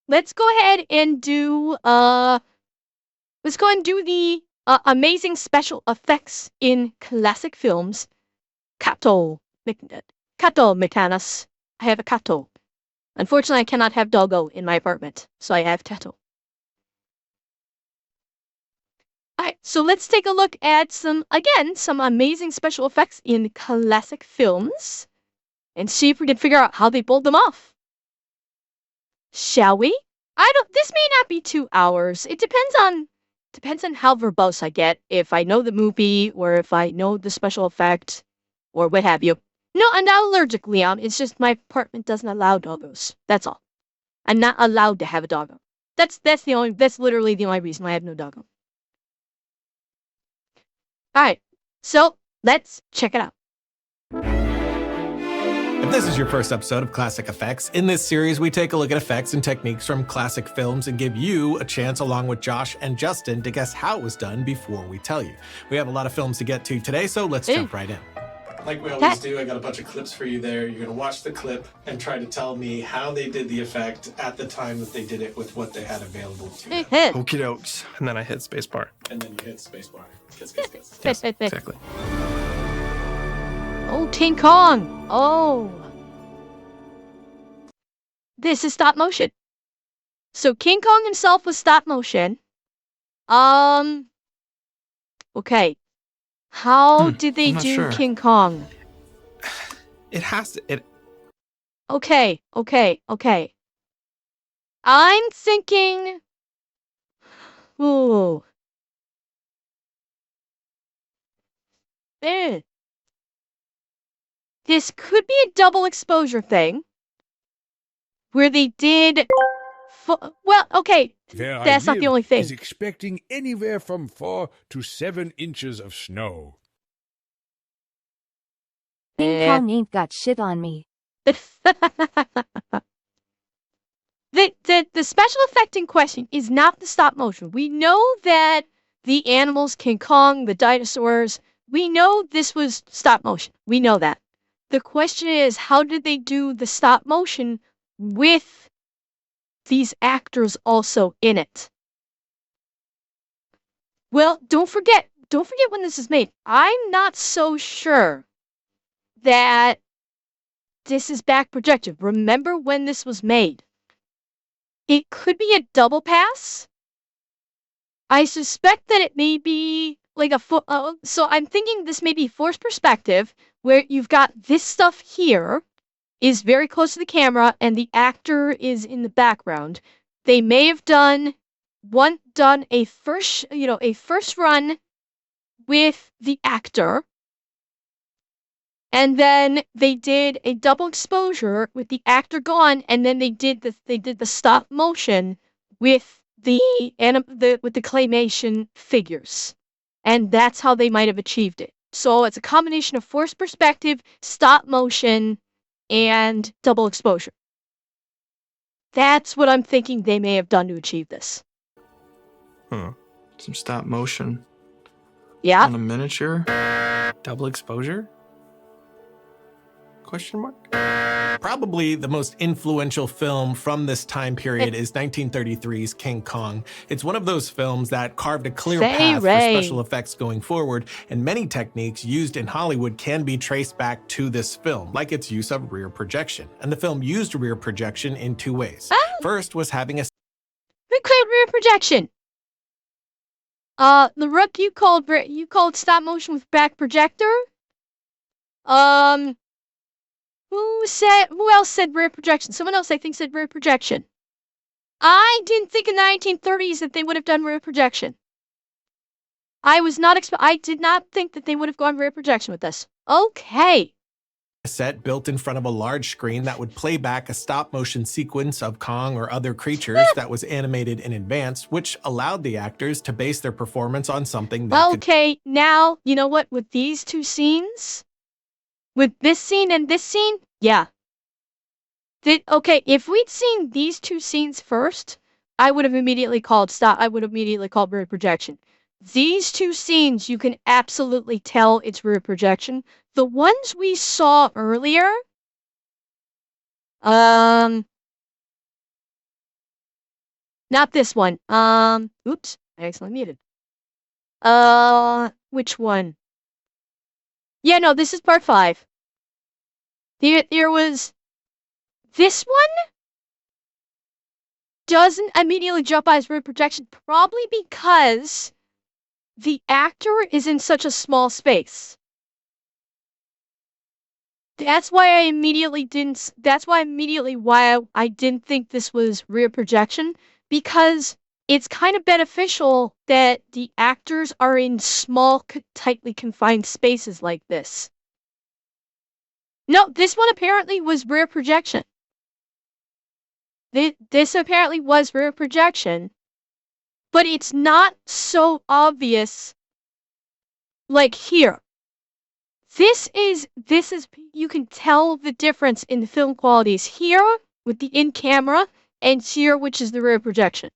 let's go ahead and do the amazing special effects in classic films. Kato, Kato Metanas. I have a Kato. Unfortunately, I cannot have doggo in my apartment, so I have Kato. Alright, so let's take a look at some amazing special effects in classic films and see if we can figure out how they pulled them off. Shall we? This may not be 2 hours. It depends on how verbose I get, if I know the movie or if I know the special effect or what have you. No, I'm not allergic, Liam. It's just my apartment doesn't allow doggos. That's all. I'm not allowed to have a doggo. That's literally the only reason why I have no doggo. Alright, so let's check it out. If this is your first episode of Classic Effects, in this series we take a look at effects and techniques from classic films and give you a chance, along with Josh and Justin, to guess how it was done before we tell you. We have a lot of films to get to today, so let's jump right in. Like we always do, I got a bunch of clips for you there. You're going to watch the clip and try to tell me how they did the effect at the time that they did it with what they had available to them. Okie dokes. And then I hit spacebar. And then you hit spacebar. Kiss. Yes, exactly. Oh, King Kong! Oh! This is stop motion. So King Kong himself was stop motion. Okay. How did they do sure. King Kong? It has to... Okay. I'm thinking... Ooh. This could be a double exposure thing. Where they did... well, okay. That's not the only thing. Is expecting anywhere from 4 to 7 inches of snow. King Kong ain't got shit on me. The special effect in question is not the stop motion. We know that the animals, King Kong, the dinosaurs, we know this was stop motion. We know that. The question is, how did they do the stop motion with these actors also in it? Well, don't forget when this is made. I'm not so sure that this is back projected. Remember when this was made? It could be a double pass. I suspect that it may be like a so I'm thinking this may be forced perspective, where you've got this stuff here is very close to the camera and the actor is in the background. They may have done a first run with the actor, and then they did a double exposure with the actor gone, and then they did the stop motion with the claymation figures. And that's how they might have achieved it. So it's a combination of forced perspective, stop motion, and double exposure. That's what I'm thinking they may have done to achieve this. Some stop motion. Yeah. On a miniature? Double exposure? Question mark? Probably the most influential film from this time period is 1933's King Kong. It's one of those films that carved a clear path for special effects going forward, and many techniques used in Hollywood can be traced back to this film, like its use of rear projection. And the film used rear projection in 2 ways. First was having a... Who called rear projection? The Rook, you called stop motion with back projector? Who else said rear projection? Someone else, I think, said rear projection. I didn't think in the 1930s that they would have done rear projection. I did not think that they would have gone rear projection with this. Okay. Set built in front of a large screen that would play back a stop motion sequence of Kong or other creatures that was animated in advance, which allowed the actors to base their performance on something that now, you know what, with these two scenes, with this scene and this scene, yeah. If we'd seen these two scenes first, I would have immediately called rear projection. These two scenes, you can absolutely tell it's rear projection. The ones we saw earlier, Not this one. Oops, I accidentally muted. Which one? Yeah, no, this is part 5. There was this one doesn't immediately jump out as rear projection, probably because the actor is in such a small space. That's why I immediately didn't think this was rear projection, because it's kind of beneficial that the actors are in small, tightly confined spaces like this. No, this one apparently was rear projection. This apparently was rear projection, but it's not so obvious like here. This is, you can tell the difference in the film qualities here with the in-camera and here, which is the rear projection.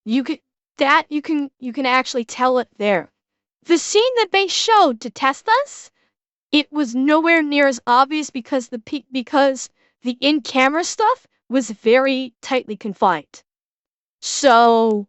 You can actually tell it there. The scene that they showed to test us, it was nowhere near as obvious because the in-camera stuff was very tightly confined. So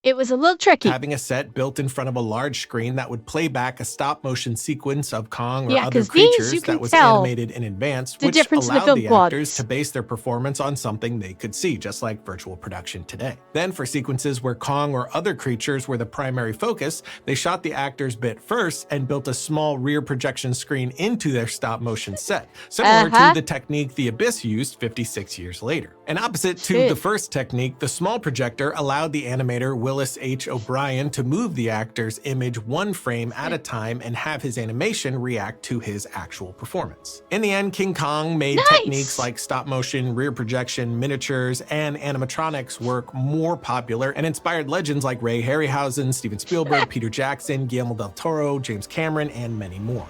it was a little tricky. Having a set built in front of a large screen that would play back a stop-motion sequence of Kong or other because creatures these, that was tell animated in advance, the which difference in the allowed film the qualities. actors to base their performance on something they could see, just like virtual production today. Then for sequences where Kong or other creatures were the primary focus, they shot the actors' bit first and built a small rear projection screen into their stop-motion set, similar to the technique The Abyss used 56 years later. And opposite to the first technique, the small projector allowed the animator Willis H. O'Brien to move the actor's image one frame at a time and have his animation react to his actual performance. In the end, King Kong made techniques like stop motion, rear projection, miniatures, and animatronics work more popular and inspired legends like Ray Harryhausen, Steven Spielberg, Peter Jackson, Guillermo del Toro, James Cameron, and many more.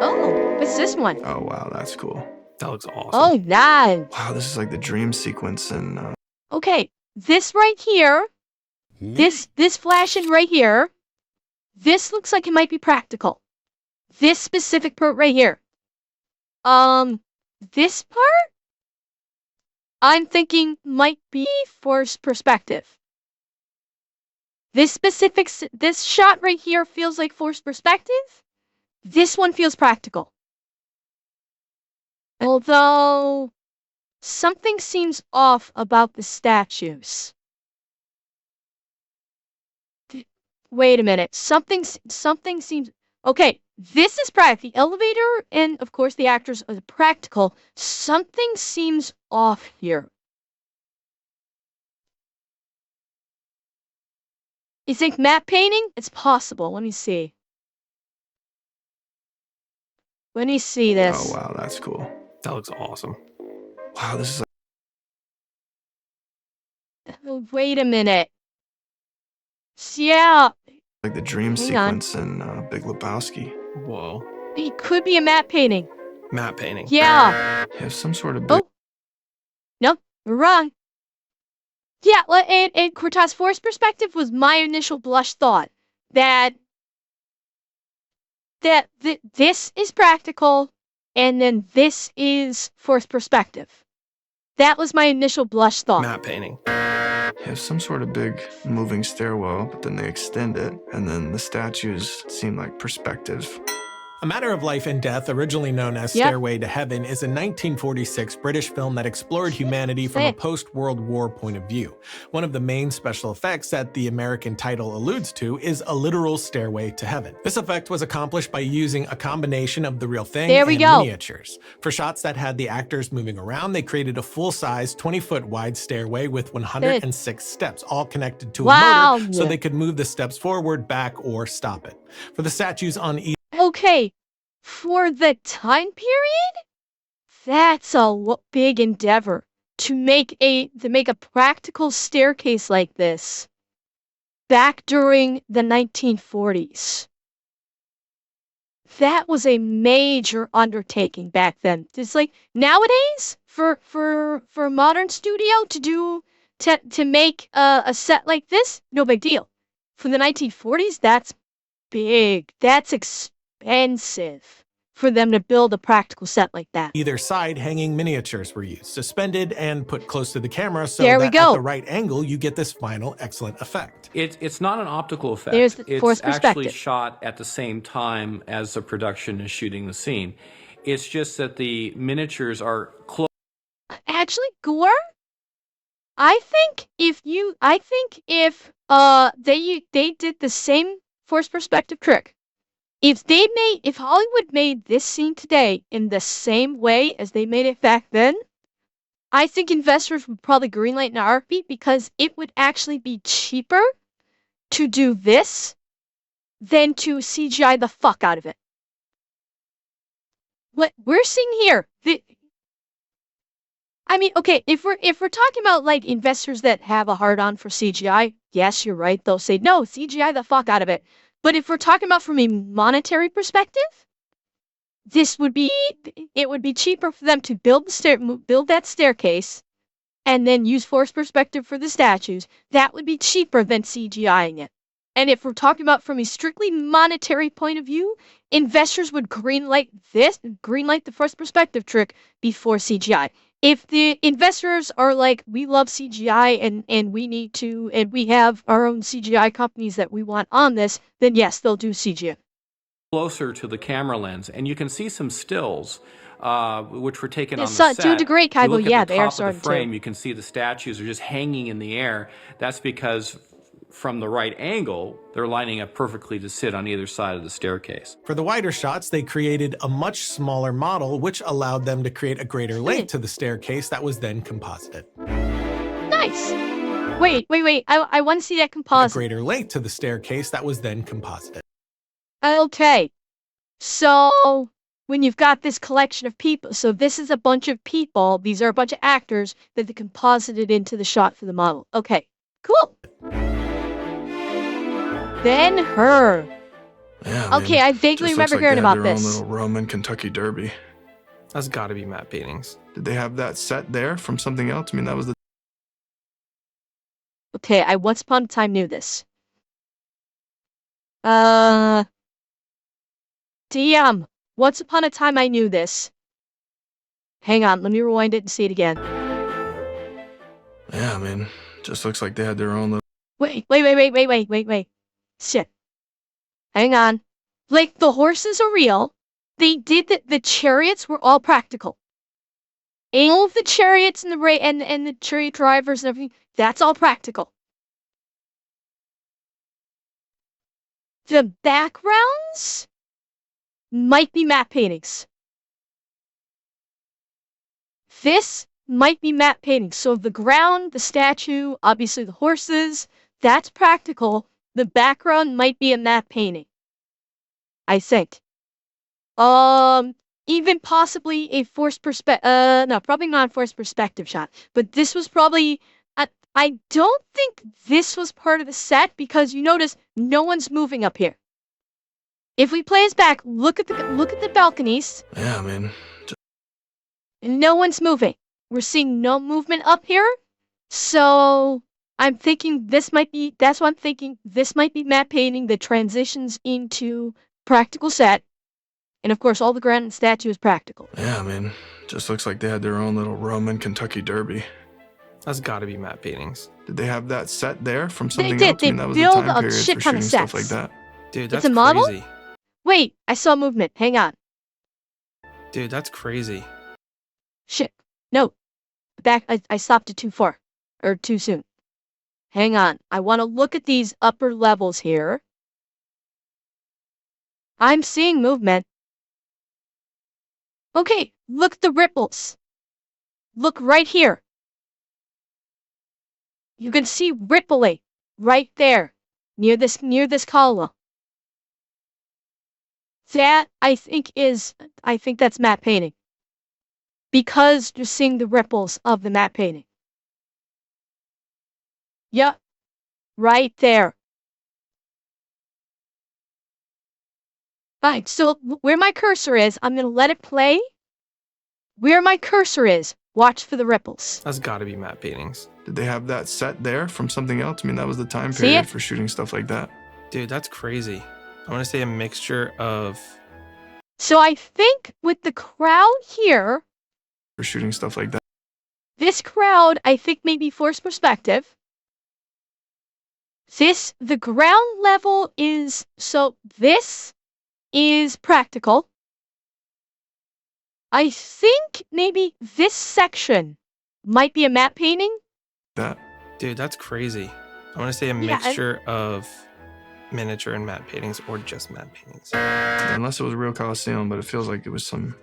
Oh, what's this one? Oh, wow, that's cool. That looks awesome. Oh, nice. Wow, this is like the dream sequence in... Okay, this right here, this flashing right here, this looks like it might be practical. This specific part right here. This part, I'm thinking might be forced perspective. This shot right here feels like forced perspective. This one feels practical. Although, something seems off about the statues. Wait a minute. Something seems... Okay, this is practical. The elevator and, of course, the actors are practical. Something seems off here. You think matte painting? It's possible. Let me see. Let me see this. Oh, wow, that's cool. That looks awesome. Wow, this is Wait a minute. Yeah. like the dream sequence in Big Lebowski. Whoa. It could be a matte painting. Matte painting. Yeah. Have some sort of... Oh. No, we're wrong. Yeah, and Cortaz Force perspective was my initial blush thought. That this is practical, and then this is forced perspective. That was my initial blush thought. Matte painting. Have some sort of big moving stairwell, but then they extend it, and then the statues seem like perspective. A Matter of Life and Death, originally known as Stairway to Heaven, is a 1946 British film that explored humanity from a post-World War point of view. One of the main special effects that the American title alludes to is a literal stairway to heaven. This effect was accomplished by using a combination of the real thing and miniatures. For shots that had the actors moving around, they created a full-size, 20-foot wide stairway with 106 steps, all connected to a motor so they could move the steps forward, back, or stop it. For the statues on each... Okay, for the time period, that's a big endeavor to make a practical staircase like this back during the 1940s. That was a major undertaking back then. It's like nowadays for a modern studio to make a set like this, no big deal. For the 1940s, that's big. That's expensive. for them to build a practical set like that. Either side hanging miniatures were used, suspended and put close to the camera so There we that go. at the right angle you get this final excellent effect. It's not an optical effect. There's the forced it's actually perspective. shot at the same time as the production is shooting the scene. It's just that the miniatures are close. Actually, Gore, I think if they did the same forced perspective trick, if Hollywood made this scene today in the same way as they made it back then, I think investors would probably greenlight an RP because it would actually be cheaper to do this than to CGI the fuck out of it. What we're seeing here, I mean, okay, if we're talking about like investors that have a hard-on for CGI, yes, you're right. They'll say no, CGI the fuck out of it. But if we're talking about from a monetary perspective, it would be cheaper for them to build that staircase, and then use forced perspective for the statues. That would be cheaper than CGIing it. And if we're talking about from a strictly monetary point of view, investors would greenlight the forced perspective trick before CGI. If the investors are like, we love CGI and we have our own CGI companies that we want on this, then yes, they'll do CGI. Closer to the camera lens, and you can see some stills which were taken on the To a set. degree, If you look Kaibo, at yeah, the they are top of starting the frame, to. you can see the statues are just hanging in the air. That's because from the right angle, they're lining up perfectly to sit on either side of the staircase. For the wider shots, they created a much smaller model, which allowed them to create a greater length to the staircase that was then composited. Nice. Wait. I want to see that A composite. greater length to the staircase that was then composited. Okay. So when you've got this collection of people, so this is a bunch of people, these are a bunch of actors that they composited into the shot for the model. Okay, cool. Ben-Hur. Yeah, Okay, I vaguely just looks remember like hearing they had about their own this. little Roman Kentucky Derby. That's got to be matte paintings. Did they have that set there from something else? I mean, that was the Okay, I once upon a time knew this. DM, once upon a time I knew this. Hang on, let me rewind it and see it again. Yeah, I mean, just looks like they had their own little. Wait. Shit. Hang on. Like, the horses are real. They did the chariots were all practical. All of the chariots and the chariot drivers and everything, that's all practical. The backgrounds might be matte paintings. This might be matte paintings. So the ground, the statue, obviously the horses, that's practical. The background might be a matte painting, I think. Even possibly a forced perspective. No, probably not a forced perspective shot. But this was probably. I don't think this was part of the set because you notice no one's moving up here. If we play us back, look at the balconies. Yeah, I mean, No one's moving. We're seeing no movement up here. So I'm thinking this might be. That's what I'm thinking. This might be matte painting that transitions into practical set. And of course, all the ground and statue is practical. yeah, I mean, just looks like they had their own little Roman Kentucky Derby. That's got to be matte paintings. Did they have that set there from something did. else? I mean, They that was the build time a period shit for ton of shooting stuff like sets. that. Dude, that's It's a model? crazy. Wait, I saw movement. Hang on. Dude, that's crazy. Shit. No. Back. I stopped it too far. Or too soon. Hang on. I want to look at these upper levels here. I'm seeing movement. Okay, look at the ripples. Look right here. You can see rippling right there near this column. That I think that's matte painting. Because you're seeing the ripples of the matte painting. Yep. Right there. Alright, so where my cursor is, I'm gonna let it play. Where my cursor is, watch for the ripples. That's got to be matte paintings. Did they have that set there from something else? I mean, that was the time See period it? for shooting stuff like that. Dude, that's crazy. I want to say a mixture of So I think with the crowd here, for shooting stuff like that. this crowd, I think maybe forced perspective. The ground level is, so this is practical. I think maybe this section might be a matte painting. That. Dude, that's crazy. I want to say a Yeah, mixture of miniature and matte paintings, or just matte paintings. Unless it was a real Coliseum, but it feels like it was some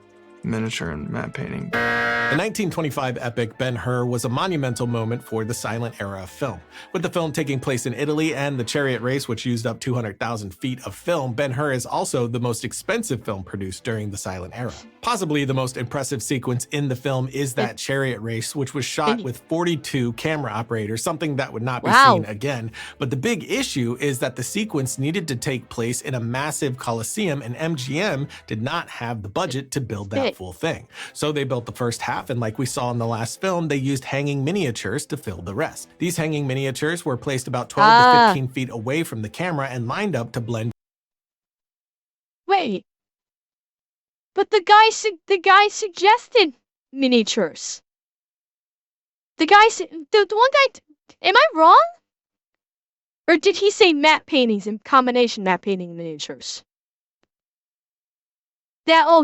miniature and matte painting. The 1925 epic Ben-Hur was a monumental moment for the silent era of film. With the film taking place in Italy and the Chariot race, which used up 200,000 feet of film, Ben-Hur is also the most expensive film produced during the silent era. Possibly the most impressive sequence in the film is that Chariot race, which was shot with 42 camera operators, something that would not be seen again. But the big issue is that the sequence needed to take place in a massive Coliseum, and MGM did not have the budget to build that full thing. So they built the first half, and like we saw in the last film, they used hanging miniatures to fill the rest. These hanging miniatures were placed about 12 to 15 feet away from the camera and lined up to blend. Wait. But the guy suggested miniatures. The one guy, am I wrong? Or did he say matte paintings and combination matte painting and miniatures?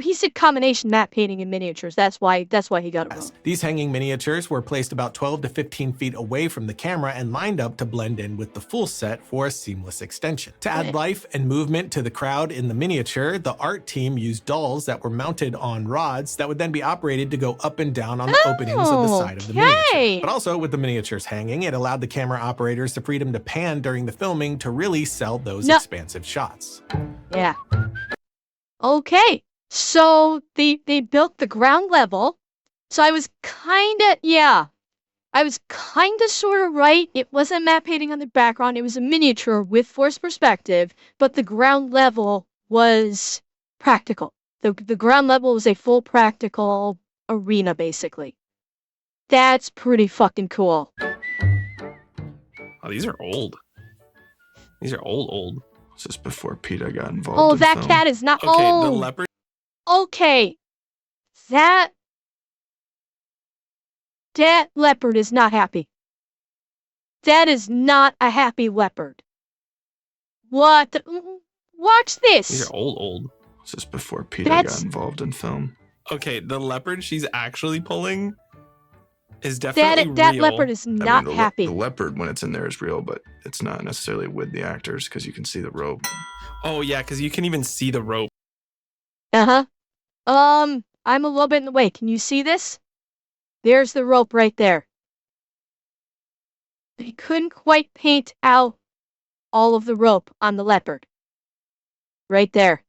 He said combination matte painting and miniatures. That's why he got it wrong. These hanging miniatures were placed about 12 to 15 feet away from the camera and lined up to blend in with the full set for a seamless extension. To add life and movement to the crowd in the miniature, the art team used dolls that were mounted on rods that would then be operated to go up and down on the openings of the side of the miniature. But also, with the miniatures hanging, it allowed the camera operators the freedom to pan during the filming to really sell those expansive shots. Yeah. Okay. So they built the ground level. So I was kinda sorta right. It wasn't matte painting on the background. It was a miniature with forced perspective, but the ground level was practical. The ground level was a full practical arena, basically. That's pretty fucking cool. Oh, these are old. These are old. This is before PETA got involved. Oh, in that film. cat is not. Okay, the leopard. Okay. That leopard is not happy. That is not a happy leopard. What? Watch this. These are old. This is before PETA got involved in film. Okay, the leopard she's actually pulling is definitely that real. leopard is not happy. The leopard, when it's in there, is real, but it's not necessarily with the actors because you can see the rope. Oh yeah, because you can even see the rope. I'm a little bit in the way. Can you see this? There's the rope right there. They couldn't quite paint out all of the rope on the leopard. Right there.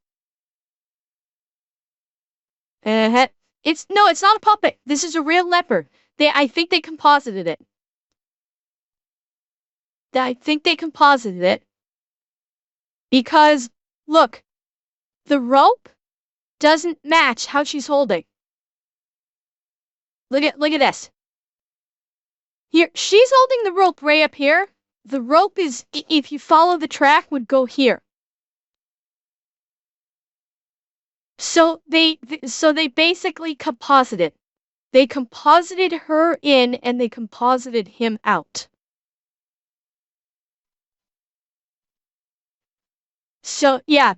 It's not a puppet. This is a real leopard. I think they composited it. Because, look, the rope doesn't match how she's holding. Look at this. Here, she's holding the rope right up here. The rope is, if you follow the track, would go here. So they basically composited. They composited her in and they composited him out. So yeah,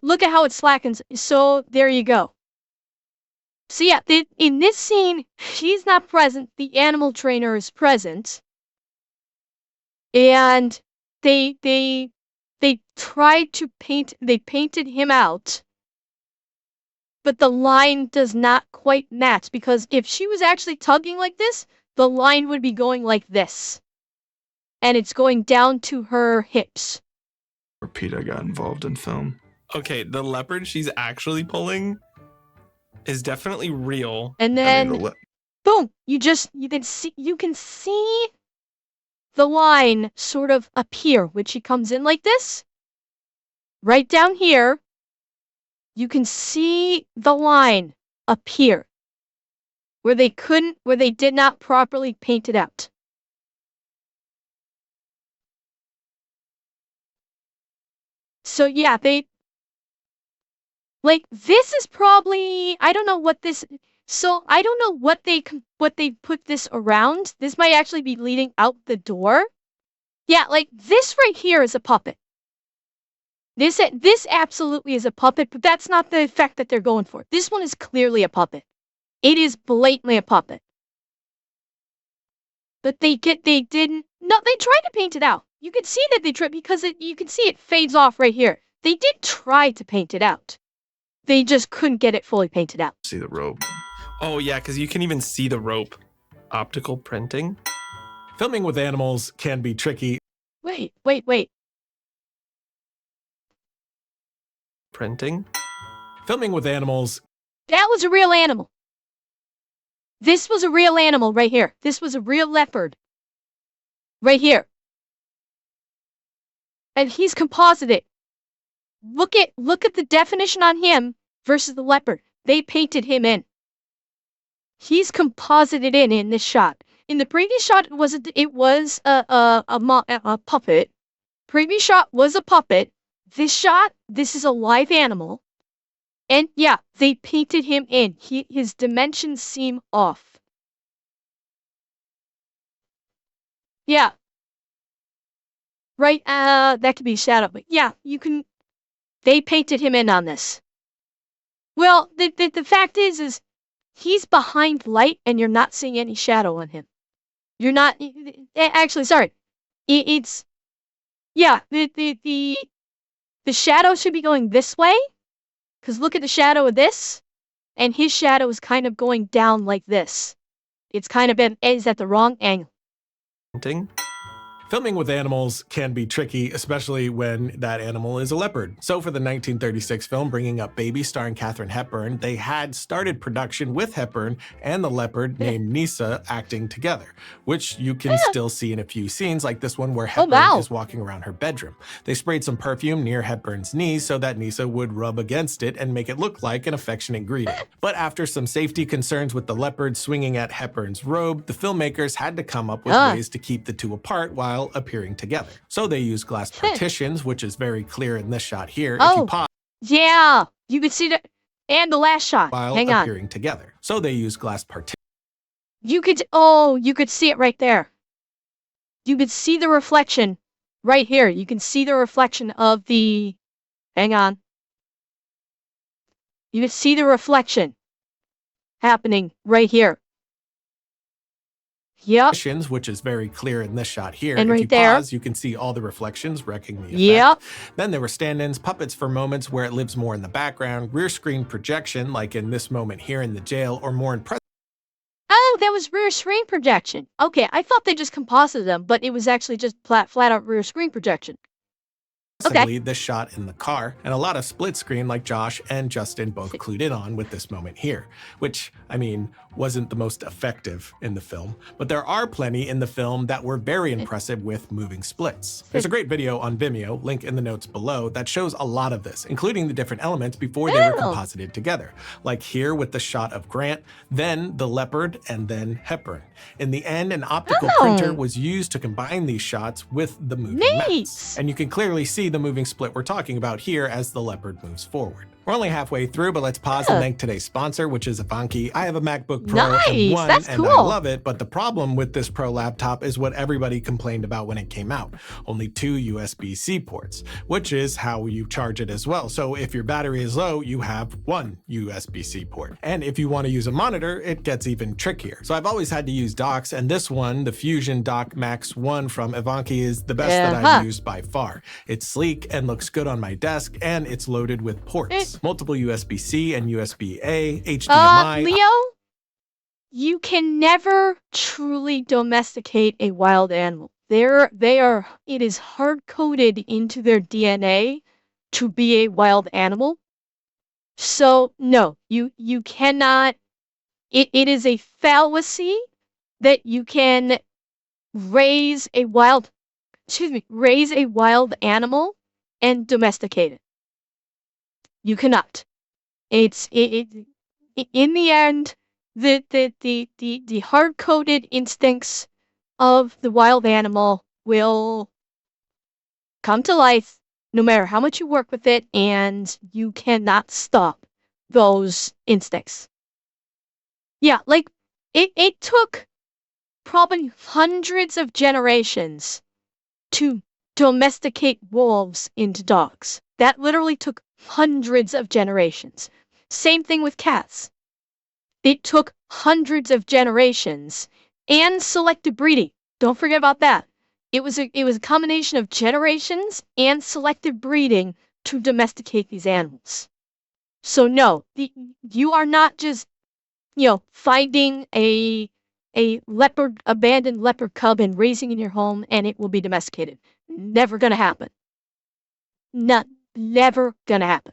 look at how it slackens. So there you go. So yeah, in this scene, she's not present. The animal trainer is present. And they tried to painted him out. But the line does not quite match, because if she was actually tugging like this, the line would be going like this. And it's going down to her hips. Where PETA got involved in film. Okay, the leopard she's actually pulling is definitely real. And then, boom! You can see the line sort of appear when she comes in like this. Right down here, you can see the line appear where they did not properly paint it out. So yeah, Like, this is probably, I don't know what this, so I don't know what they put this around. This might actually be leading out the door. Yeah, like, this right here is a puppet. This absolutely is a puppet, but that's not the effect that they're going for. This one is clearly a puppet. It is blatantly a puppet. But they tried to paint it out. You can see that they tried, because you can see it fades off right here. They did try to paint it out. They just couldn't get it fully painted out. See the rope. Oh, yeah, because you can even see the rope. Optical printing. Filming with animals can be tricky. Wait. Printing. Filming with animals. That was a real animal. This was a real animal right here. This was a real leopard. Right here. And he's composited. Look at the definition on him versus the leopard. They painted him in. He's composited in this shot. In the previous shot, it was a puppet. Previous shot was a puppet. This shot, this is a live animal. And yeah, they painted him in. His dimensions seem off. Yeah. Right, that could be shadow, but yeah, they painted him in on this. Well, the fact is he's behind light and you're not seeing any shadow on him. You're not, actually, sorry. The shadow should be going this way. Because look at the shadow of this, and his shadow is kind of going down like this. It's kind of is at the wrong angle. Printing. Filming with animals can be tricky, especially when that animal is a leopard. So for the 1936 film Bringing Up Baby starring Katharine Hepburn, they had started production with Hepburn and the leopard named Nisa acting together, which you can still see in a few scenes like this one where Hepburn is walking around her bedroom. They sprayed some perfume near Hepburn's knees so that Nisa would rub against it and make it look like an affectionate greeting. But after some safety concerns with the leopard swinging at Hepburn's robe, the filmmakers had to come up with ways to keep the two apart while appearing together. So they used glass partitions, which is very clear in this shot here. If you pause, yeah, you can see that, and the last shot. While Hang on. appearing together. So they used glass partitions. You could see it right there. You could see the reflection right here. You can see the reflection of the, hang on. You can see the reflection happening right here. Yep. Which is very clear in this shot here. And if right you there. pause, you can see all the reflections wrecking the effect. Yep. Then there were stand-ins, puppets for moments where it lives more in the background, rear screen projection, like in this moment here in the jail, or more in Oh, that was rear screen projection. Okay, I thought they just composited them, but it was actually just flat out rear screen projection. Possibly this shot in the car, and a lot of split screen like Josh and Justin both clued in on with this moment here, which, I mean, wasn't the most effective in the film, but there are plenty in the film that were very impressive with moving splits. There's a great video on Vimeo, link in the notes below, that shows a lot of this, including the different elements before they were composited together, like here with the shot of Grant, then the leopard, and then Hepburn. In the end, an optical printer was used to combine these shots with the moving maps. And you can clearly see the moving split we're talking about here as the leopard moves forward. We're only halfway through, but let's pause and thank today's sponsor, which is Ivanki. I have a MacBook Pro and one, and I love it, but the problem with this Pro laptop is what everybody complained about when it came out. Only 2 USB-C ports, which is how you charge it as well. So if your battery is low, you have 1 USB-C port. And if you want to use a monitor, it gets even trickier. So I've always had to use docks, and this one, the Fusion Dock Max 1 from Ivanki, is the best that I've used by far. It's sleek and looks good on my desk, and it's loaded with ports. Multiple USB-C and USB-A, HDMI. Leo, you can never truly domesticate a wild animal. It is hard-coded into their DNA to be a wild animal. So, no, you cannot, it is a fallacy that you can raise a wild animal and domesticate it. You cannot. In the end, the hard-coded instincts of the wild animal will come to life no matter how much you work with it, and you cannot stop those instincts. Yeah, like, it took probably hundreds of generations to domesticate wolves into dogs. That literally took hundreds of generations. Same thing with cats. It took hundreds of generations and selective breeding. Don't forget about that. It was a combination of generations and selective breeding to domesticate these animals. So no, you are not just, finding a abandoned leopard cub and raising in your home and it will be domesticated. Never gonna happen. Never gonna happen.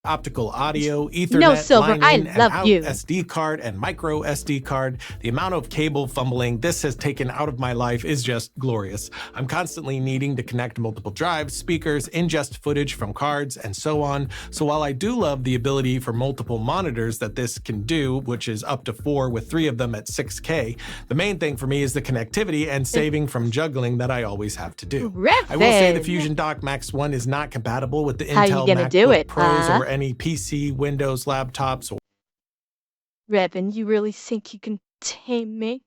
Optical audio, Ethernet, No, Silver, line I in and love out, you. SD card and micro SD card. The amount of cable fumbling this has taken out of my life is just glorious. I'm constantly needing to connect multiple drives, speakers, ingest footage from cards, and so on. So while I do love the ability for multiple monitors that this can do, which is up to 4 with 3 of them at 6K, the main thing for me is the connectivity and saving from juggling that I always have to do. I will say the Fusion Dock Max 1 is not compatible with the How you Intel gonna MacBook do it, Pros huh? or any PC, Windows laptops. Revan, you really think you can tame me?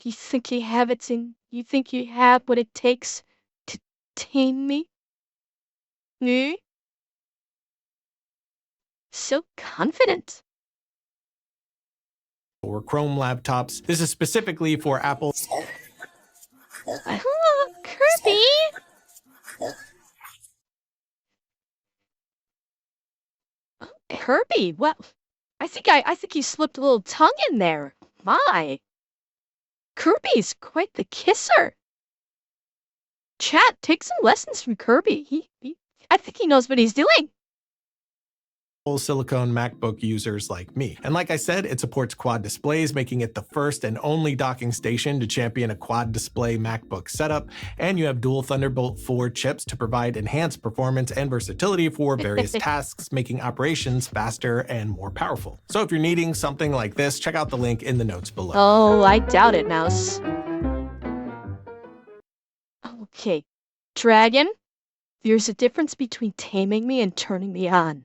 You think you have you think you have what it takes to tame me? Eh? So confident. Or Chrome laptops. This is specifically for Apple. Kirby! Kirby, well, I think you slipped a little tongue in there. My. Kirby's quite the kisser. Chat, take some lessons from Kirby. I think he knows what he's doing. Silicone MacBook users like me. And like I said, it supports quad displays, making it the first and only docking station to champion a quad display MacBook setup. And you have dual Thunderbolt 4 chips to provide enhanced performance and versatility for various tasks, making operations faster and more powerful. So if you're needing something like this, check out the link in the notes below. Oh, I doubt it, Mouse. Okay, Dragon, there's a difference between taming me and turning me on.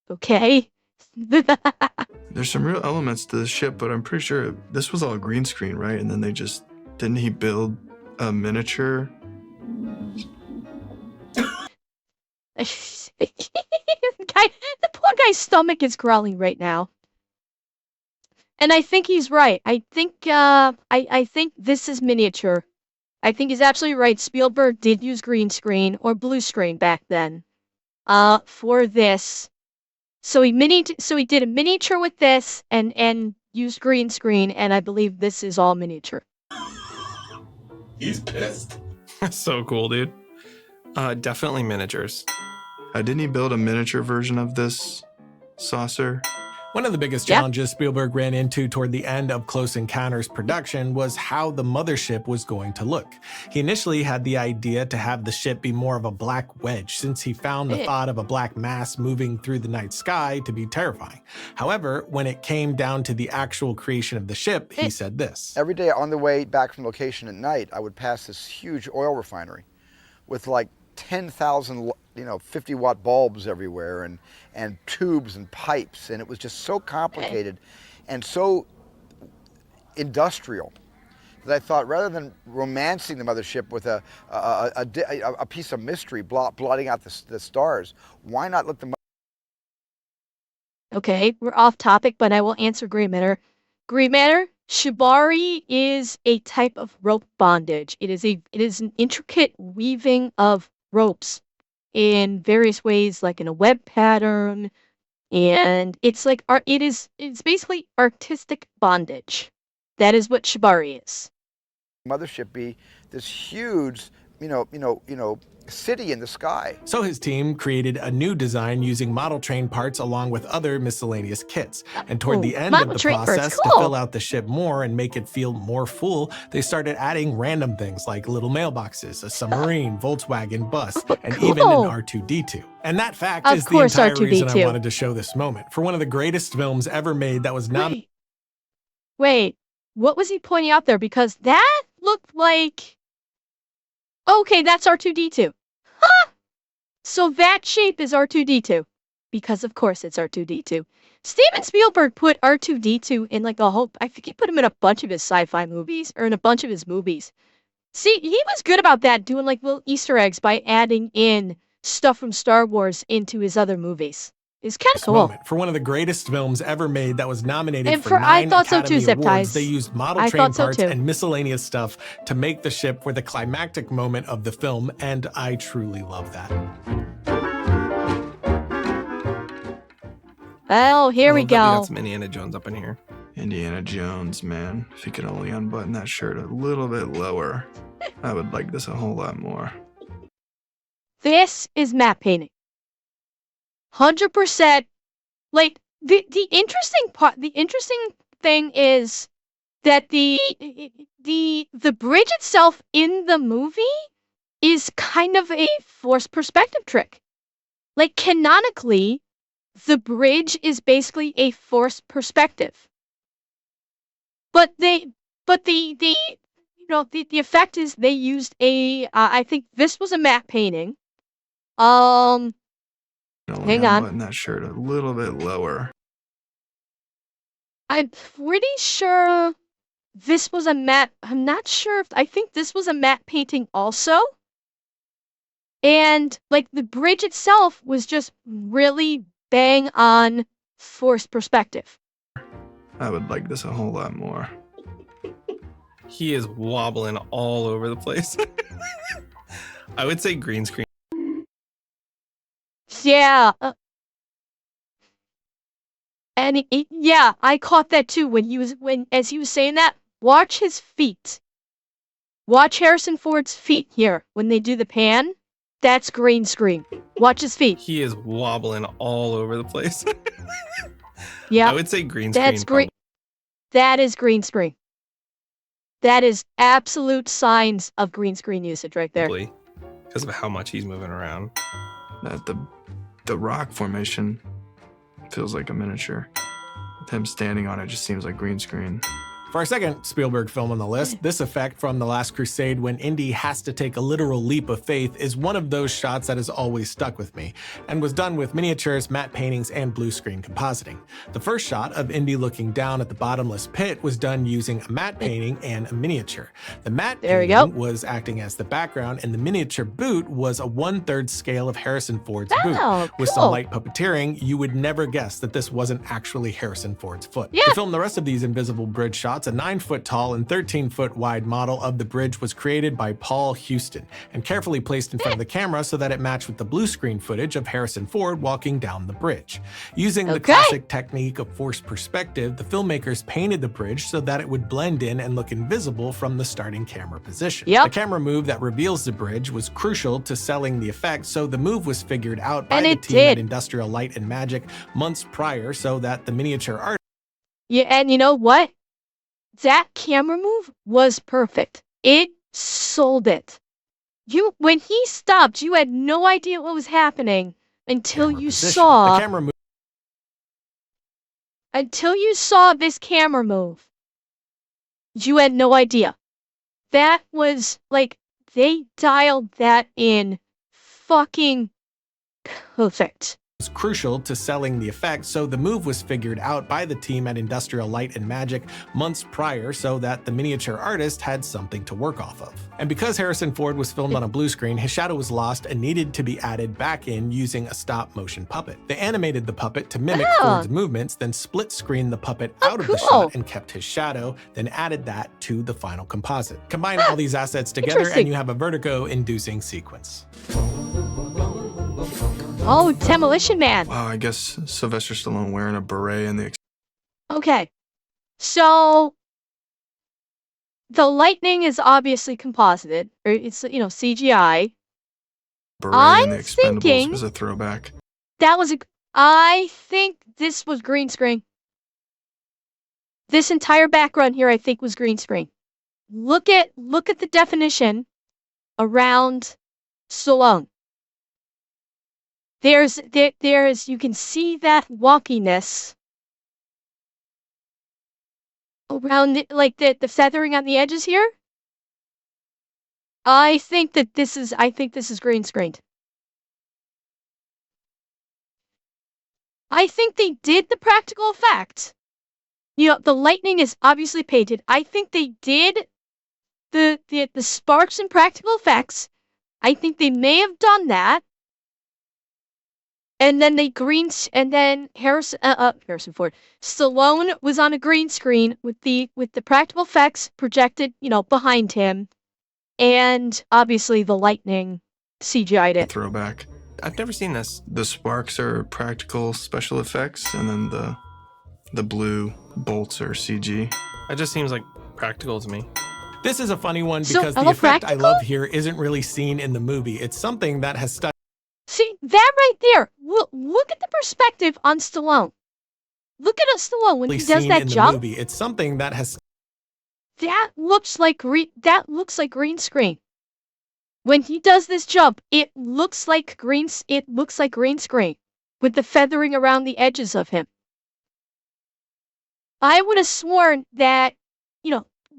Okay? There's some real elements to the ship, but I'm pretty sure this was all green screen, right? And then they just, didn't he build a miniature? The poor guy's stomach is growling right now. And I think he's right. I think this is miniature. I think he's absolutely right. Spielberg did use green screen or blue screen back then. For this. So he did a miniature with this and used green screen, and I believe this is all miniature. He's pissed. So cool, dude. Definitely miniatures. Didn't he build a miniature version of this saucer? One of the biggest challenges Spielberg ran into toward the end of Close Encounters production was how the mothership was going to look. He initially had the idea to have the ship be more of a black wedge, since he found the thought of a black mass moving through the night sky to be terrifying. However, when it came down to the actual creation of the ship, he said this. Every day on the way back from location at night, I would pass this huge oil refinery with like 10,000 50-watt bulbs everywhere and tubes and pipes, and it was just so complicated and so industrial that I thought, rather than romancing the mothership with a piece of mystery blotting out the stars, why not let the Okay, we're off topic, but I will answer Grey Matter. Grey Matter, shibari is a type of rope bondage. It is an intricate weaving of ropes in various ways, like in a web pattern, and it's basically artistic bondage. That is what shibari is. mothership be this huge, city in the sky. So his team created a new design using model train parts along with other miscellaneous kits. And toward the end of the process, to fill out the ship more and make it feel more full, they started adding random things like little mailboxes, a submarine, Volkswagen bus, and even an R2-D2. And that fact is the entire reason I wanted to show this moment. For one of the greatest films ever made that was not... Wait, what was he pointing out there? Because that looked like... Okay, that's R2-D2. So that shape is R2-D2. Because of course it's R2-D2. Steven Spielberg put R2-D2 in like a whole, I think he put him in a bunch of his sci-fi movies, or in a bunch of his movies. See, he was good about that, doing like little Easter eggs by adding in stuff from Star Wars into his other movies. It's kind of cool. Moment for one of the greatest films ever made that was nominated And for 9 I thought so Academy too, Zip Awards. Ties. They used model I train thought so parts too. and miscellaneous stuff to make the ship for the climactic moment of the film, and I truly love that. Oh, here we I love that we go. got some Indiana Jones up in here. Indiana Jones, man. If he could only unbutton that shirt a little bit lower, I would like this a whole lot more. This is matte painting. 100%. Like, the interesting thing is that the bridge itself in the movie is kind of a forced perspective trick. Like, canonically, the bridge is basically a forced perspective. But the effect is they used a, I think this was a matte painting. Hang on. Unbutton that shirt a little bit lower. I'm pretty sure this was a matte, I'm not sure if, I think this was a matte painting also. And, like, the bridge itself was just really bang on forced perspective. I would like this a whole lot more. He is wobbling all over the place. I would say green screen. Yeah. And yeah, I caught that too as he was saying that. Watch his feet. Watch Harrison Ford's feet here when they do the pan. That's green screen. Watch his feet. He is wobbling all over the place. Yeah. I would say green screen. That's green. That is green screen. That is absolute signs of green screen usage right there. Probably, because of how much he's moving around. That the rock formation feels like a miniature. With him standing on it just seems like green screen. For our second Spielberg film on the list, this effect from The Last Crusade when Indy has to take a literal leap of faith is one of those shots that has always stuck with me, and was done with miniatures, matte paintings, and blue screen compositing. The first shot of Indy looking down at the bottomless pit was done using a matte painting and a miniature. The matte painting was acting as the background, and the miniature boot was a 1/3 scale of Harrison Ford's boot. With some light puppeteering, you would never guess that this wasn't actually Harrison Ford's foot. To film the rest of these invisible bridge shots, a 9-foot tall and 13-foot wide model of the bridge was created by Paul Houston and carefully placed in front of the camera so that it matched with the blue screen footage of Harrison Ford walking down the bridge. Using the classic technique of forced perspective, the filmmakers painted the bridge so that it would blend in and look invisible from the starting camera position. The camera move that reveals the bridge was crucial to selling the effect, so the move was figured out by the team at Industrial Light and Magic months prior so that the miniature art. Yeah, and you know what? That camera move was perfect. It sold it. When he stopped, you had no idea what was happening until you saw the camera move. Until you saw this camera move. You had no idea. That was like they dialed that in fucking perfect. Was crucial to selling the effect, so the move was figured out by the team at Industrial Light and Magic months prior so that the miniature artist had something to work off of. And because Harrison Ford was filmed on a blue screen, his shadow was lost and needed to be added back in using a stop motion puppet. They animated the puppet to mimic Ford's movements, then split screened the puppet out of the shot and kept his shadow, then added that to the final composite. Combine all these assets together and you have a vertigo-inducing sequence. Oh, Demolition Man. Wow, I guess Sylvester Stallone wearing a beret in the... Okay, so the lightning is obviously composited, or it's, you know, CGI. Beret in the Expendables was a throwback. I think this was green screen. This entire background here, I think, was green screen. Look at the definition around Stallone. There's you can see that wonkiness around like the feathering on the edges here. I think this is green screened. I think they did the practical effect. The lightning is obviously painted. I think they did the sparks and practical effects. I think they may have done that. And then Harrison Ford, Stallone was on a green screen with the practical effects projected, behind him, and obviously the lightning CGI'd it. Throwback. I've never seen this. The sparks are practical special effects, and then the blue bolts are CG. That just seems like practical to me. This is a funny one So, because the all effect I practical? love here isn't really seen in the movie. It's something that has stuck See, that right there. Look at the perspective on Stallone. Look at Stallone when he does seen that in the jump. movie. It's something that has That looks like green screen. When he does this jump, it looks like green screen with the feathering around the edges of him. I would have sworn that,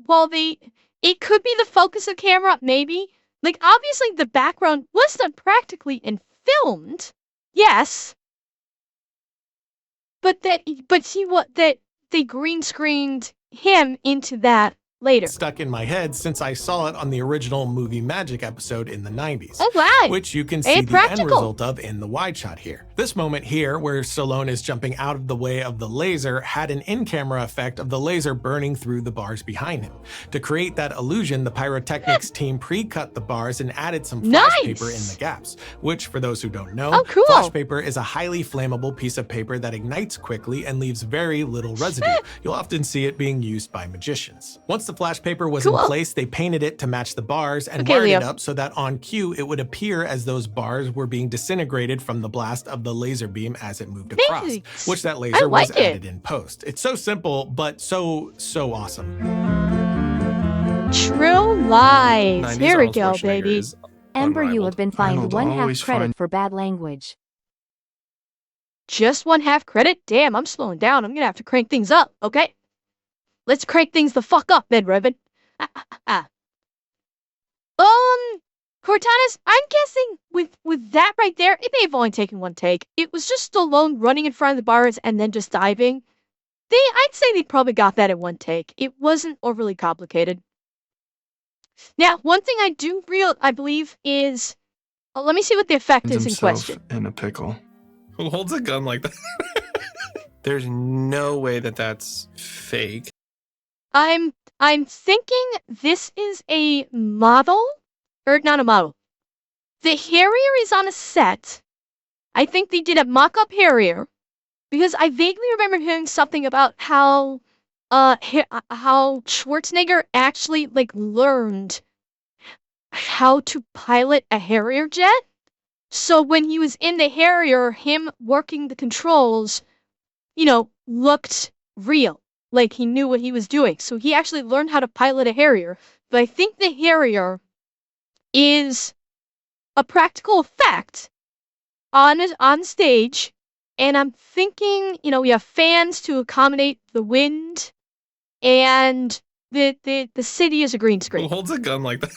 while it could be the focus of camera, maybe. Like, obviously the background was done practically and filmed, yes. But they green screened him into that later. stuck in my head since I saw it on the original Movie Magic episode in the 90s. Oh, wow. Which you can Hey, see the end practical. result of in the wide shot here. This moment here, where Stallone is jumping out of the way of the laser, had an in-camera effect of the laser burning through the bars behind him. To create that illusion, the pyrotechnics team pre-cut the bars and added some flash Nice. paper in the gaps, which, for those who don't know, Oh, cool. flash paper is a highly flammable piece of paper that ignites quickly and leaves very little residue. You'll often see it being used by magicians. Once the flash paper was in Cool. place, they painted it to match the bars and Okay, wired Leo. it up so that on cue it would appear as those bars were being disintegrated from the blast of the laser beam as it moved across, Nice. which that I laser like was it. added in post. It's so simple, but so awesome. True lies. 90s Here we Arnold go, Schwarzenegger baby. is Ember, you unrivaled. have been fined Arnold 1/2 always credit find- for bad language. Just 1/2 credit? Damn, I'm slowing down. I'm gonna have to crank things up, okay? Let's crank things the fuck up, then, Revan. Cortana's, I'm guessing with that right there, it may have only taken one take. It was just Stallone running in front of the bars and then just diving. I'd say they probably got that in one take. It wasn't overly complicated. Now, one thing I believe is, let me see what the effect Finds is in himself question. in a pickle. Who holds a gun like that? There's no way that that's fake. I'm thinking this is a model, or not a model. The Harrier is on a set. I think they did a mock-up Harrier, because I vaguely remember hearing something about how Schwarzenegger actually learned how to pilot a Harrier jet. So when he was in the Harrier, him working the controls, looked real. Like he knew what he was doing. So he actually learned how to pilot a Harrier. But I think the Harrier is a practical effect on stage. And I'm thinking, we have fans to accommodate the wind. And the city is a green Who screen. holds a gun like that?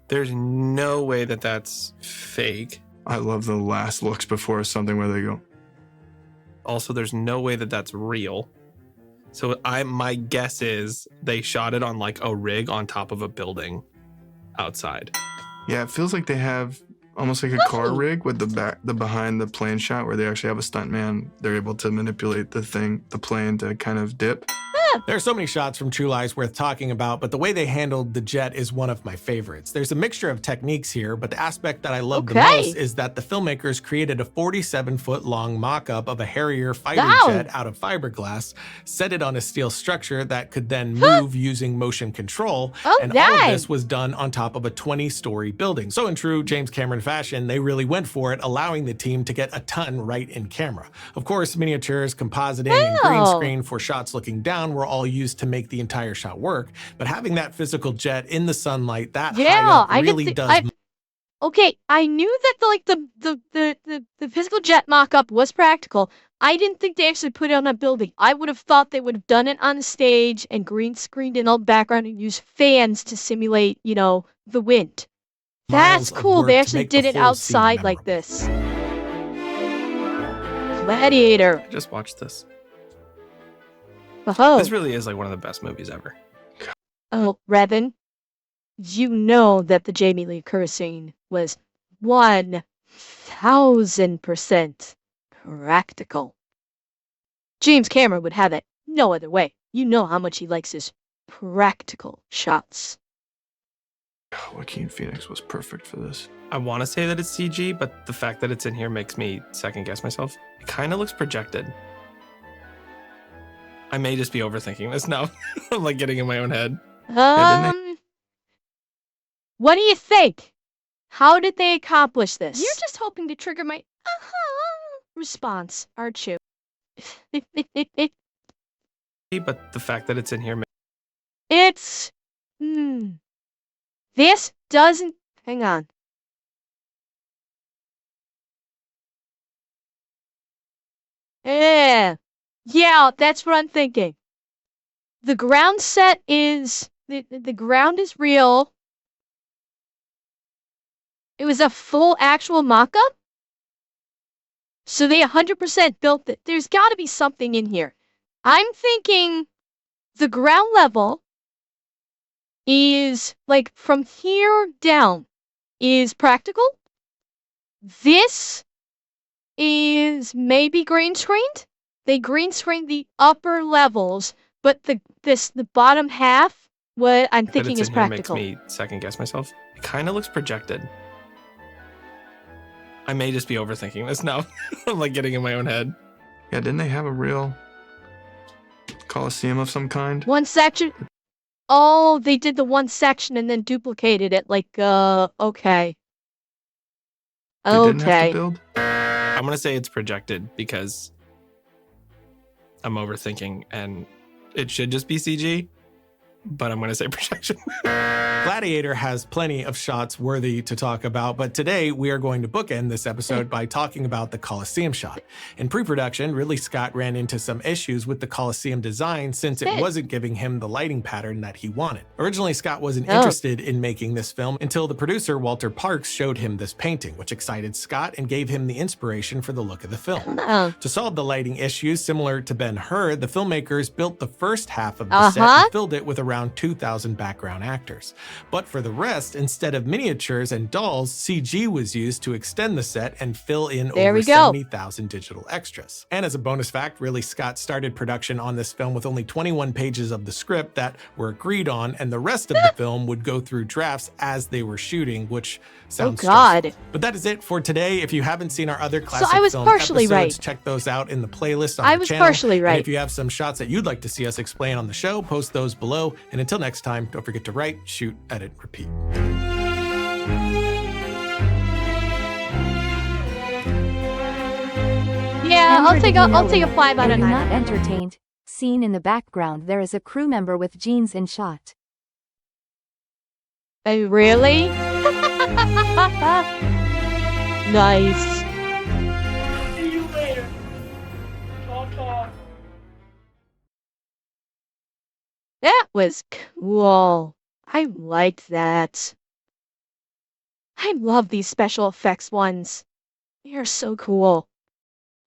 There's no way that that's fake. I love the last looks before something where they go, Also, there's no way that that's real. So my guess is they shot it on a rig on top of a building outside. yeah, it feels like they have almost like a car rig with the behind the plane shot where they actually have a stuntman. They're able to manipulate the plane to kind of dip. There are so many shots from True Lies worth talking about, but the way they handled the jet is one of my favorites. There's a mixture of techniques here, but the aspect that I love the Okay. most is that the filmmakers created a 47-foot-long mock-up of a Harrier fighter Wow. jet out of fiberglass, set it on a steel structure that could then move using motion control, Oh, and all of nice. this was done on top of a 20-story building. So in true James Cameron fashion, they really went for it, allowing the team to get a ton right in camera. Of course, miniatures, compositing, and green Wow. screen for shots looking down were all used to make the entire shot work, but having that physical jet in the sunlight that high up I really didn't does. Okay, I knew that the physical jet mock-up was practical. I didn't think they actually put it on a building. I would have thought they would have done it on the stage and green screened in all the background and used fans to simulate, the wind. Miles That's of cool. work They to actually make the did it whole scene outside like memorable. this. Gladiator. I just watched this. Oh, This really is like one of the best movies ever. oh, Revan, you know that the Jamie Lee Curtis scene was 1000% practical. James Cameron would have it no other way. You know how much he likes his practical shots. Joaquin Phoenix was perfect for this. I want to say that it's CG, but the fact that it's in here makes me second guess myself. It kind of looks projected. I may just be overthinking this now. I'm like getting in my own head. What do you think? How did they accomplish this? You're just hoping to trigger my response, aren't you? But the fact that it's in here, It's this doesn't hang on. Yeah, that's what I'm thinking. The ground set is the ground is real. It was a full actual mock-up. So they 100% built it. There's got to be something in here. I'm thinking the ground level is like from here down is practical. This is maybe green screened. They green screened the upper levels, but the bottom half, what I'm thinking is practical. Makes me second guess myself. It kind of looks projected. I may just be overthinking this now. I'm like getting in my own head. Yeah, didn't they have a real Coliseum of some kind? One section. Oh, they did the one section and then duplicated it. Like, okay. They didn't have Okay. to build? I'm going to say it's projected because I'm overthinking and it should just be CG, but I'm going to say projection. Gladiator has plenty of shots worthy to talk about, but today we are going to bookend this episode by talking about the Coliseum shot. In pre-production, Ridley Scott ran into some issues with the Coliseum design since it wasn't giving him the lighting pattern that he wanted. Originally, Scott wasn't interested in making this film until the producer, Walter Parks, showed him this painting, which excited Scott and gave him the inspiration for the look of the film. To solve the lighting issues, similar to Ben-Hur, the filmmakers built the first half of the set and filled it with around 2,000 background actors. But for the rest, instead of miniatures and dolls, CG was used to extend the set and fill in over 70,000 digital extras. And as a bonus fact, Ridley Scott started production on this film with only 21 pages of the script that were agreed on, and the rest of the film would go through drafts as they were shooting, which sounds stressful. But that is it for today. If you haven't seen our other classic film episodes, check those out in the playlist on the channel. And if you have some shots that you'd like to see us explain on the show, post those below. And until next time, don't forget to write, shoot, edit, repeat. Yeah, I'll take a 5 out of 9. Not entertained. Seen in the background, there is a crew member with jeans in shot. Oh, really? Nice. See you later. Talk. That was cool. I liked that. I love these special effects ones. They are so cool.